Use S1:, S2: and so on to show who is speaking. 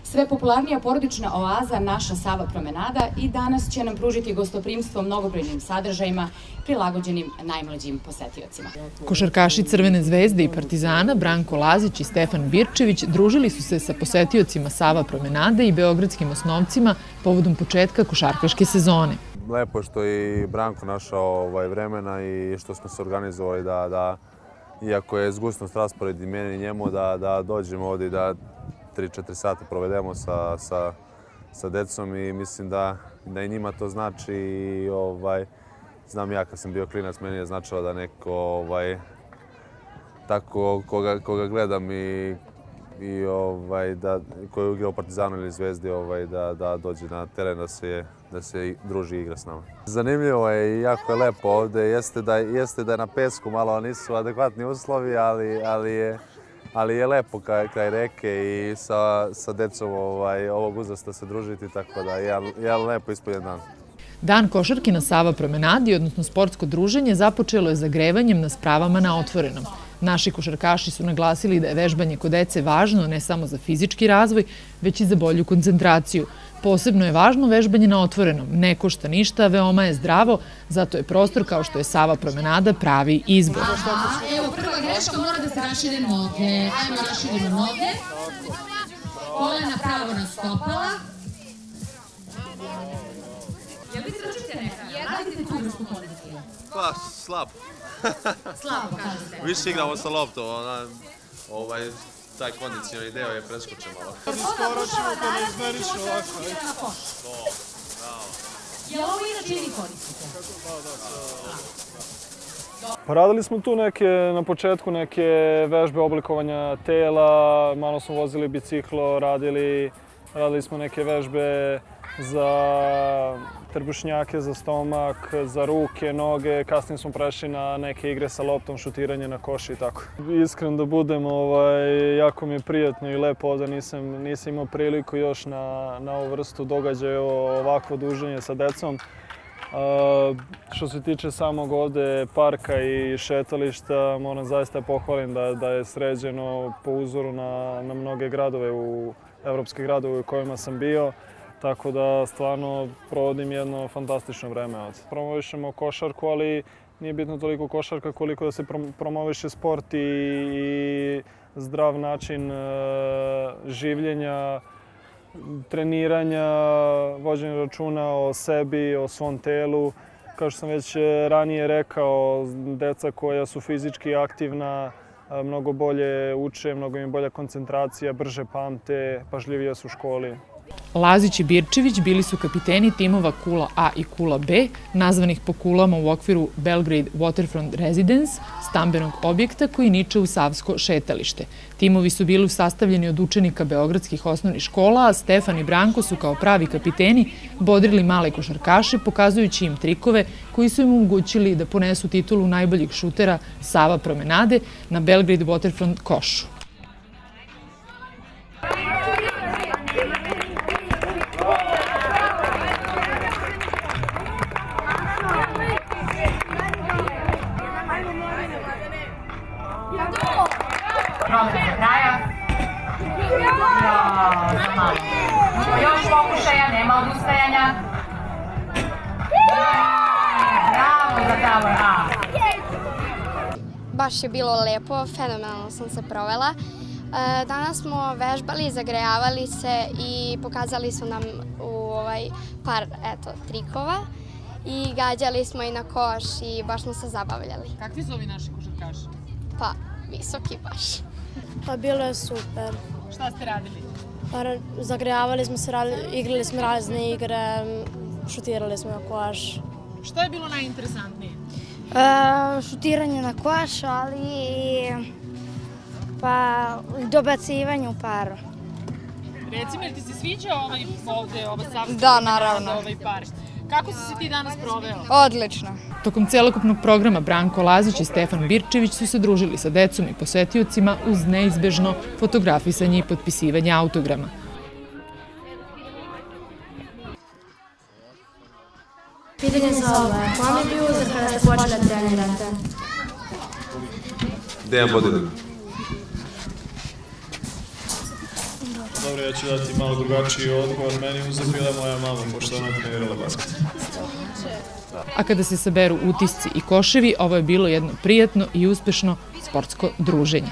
S1: Sve popularnija porodična oaza naša Sava promenada i danas će nam pružiti gostoprimstvo mnogobrojnim sadržajima prilagođenim najmlađim posetiocima.
S2: Košarkaši Crvene zvezde i Partizana Branko Lazić i Stefan Birčević družili su se sa posetiocima Sava promenade i beogradskim osnovcima povodom početka košarkaške sezone.
S3: Lepo je što je i Branko našao vremena i što smo se organizovali da iako je zgusnost raspored i meni i njemu, da dođemo ovdje i da 3-4 sata provedemo sa decom i mislim da i njima to znači i znam ja kad sam bio klinac, meni je značilo da neko tako koga gledam i koji je igrao u Partizanu ili Zvezdi da dođe na teren da se druži i igra s nama. Zanimljivo je i jako je lepo ovdje, jeste da je na pesku malo nisu adekvatni uslovi, ali je lepo kraj reke i sa decom ovog uzrasta se družiti, tako da je jedan lepo ispunjen dan.
S2: Dan košarke na Sava promenadi, odnosno sportsko druženje, započelo je zagrevanjem na spravama na otvorenom. Naši košarkaši su naglasili da je vežbanje kod dece važno ne samo za fizički razvoj, već i za bolju koncentraciju. Posebno je važno vežbanje na otvorenom. Ne košta ništa, veoma je zdravo, zato je prostor kao što je Sava promenada pravi izbor.
S4: Evo, prva greška, mora da se rašire noge. Ajmo raširimo noge. Kolena pravo na stopala. Jel vi držite neka? Radite tu vrstu kondicije?
S5: Pa, slabo.
S4: Slabo, kažete.
S5: Više igramo sa loptom, taj kondicijoni deo je preskočen malo.
S6: Iskoračimo pa ne izmeriš ovako.
S4: Jel ovo inače vi koristite?
S6: Pa radili smo tu na početku neke vežbe oblikovanja tela, malo smo vozili biciklo, radili smo neke vežbe za trbušnjake, za stomak, za ruke, noge. Kasnije smo prešli na neke igre sa loptom, šutiranje na koš i tako. Iskren da budem, jako mi je prijatno i lepo ovdje. Nisam imao priliku još na ovu vrstu događaja, ovakvo druženje sa decom. Što se tiče samog ovdje parka i šetališta, moram zaista pohvalim da je sređeno po uzoru na mnoge gradove, evropske gradove u kojima sam bio. Tako da stvarno provodim jedno fantastično vreme ovdje. Promovišemo košarku, ali nije bitno toliko košarka koliko da se promoviše sport i zdrav način življenja, treniranja, vođenja računa o sebi, o svom telu. Kao što sam već ranije rekao, deca koja su fizički aktivna mnogo bolje uče, mnogo im bolja koncentracija, brže pamte, pažljivije su u školi.
S2: Lazić i Birčević bili su kapiteni timova Kula A i Kula B, nazvanih po kulama u okviru Belgrade Waterfront Residence, stambenog objekta koji niče u Savsko šetalište. Timovi su bili sastavljeni od učenika beogradskih osnovnih škola, a Stefan i Branko su kao pravi kapiteni bodrili male košarkaše, pokazujući im trikove koji su im omogućili da ponesu titulu najboljih šutera Sava promenade na Belgrade Waterfront košu.
S7: Proba do kraja. Još pokušaja, nema odustajanja. Bravo za Tabor A.
S8: Baš je bilo lepo, fenomenalno sam se provela. Danas smo vežbali, zagrejavali se i pokazali su nam par trikova. I gađali smo i na koš i baš smo se zabavljali.
S2: Kakvi su ovi naši košarkaši?
S8: Pa, visoki baš.
S9: Pa bilo je super.
S2: Šta ste radili?
S9: Zagrejavali smo se, igrali smo razne igre, šutirali smo na koš.
S2: Šta je bilo najinteresantnije?
S9: Šutiranje na koš, ali pa dobacivanje u paru.
S2: Recimo, jer ti se sviđa ova savska?
S10: Da, naravno.
S2: Ovaj par? Kako si se ti danas proveo?
S10: Odlično.
S2: Tokom celokupnog programa Branko Lazić i Stefan Birčević su se družili sa decom i posetiocima uz neizbežno fotografisanje i potpisivanje autograma.
S9: Pitanje za oba. Kom je bio uzor kada ste počeli da trenirate?
S3: Dejan Bodiler.
S6: Dobro, ja ću dati malo drugačiji odgovor. Meni uzor bila moja mama, pošto ona trenirala basket.
S2: A kada se saberu utisci i koševi, ovo je bilo jedno prijatno i uspešno sportsko druženje.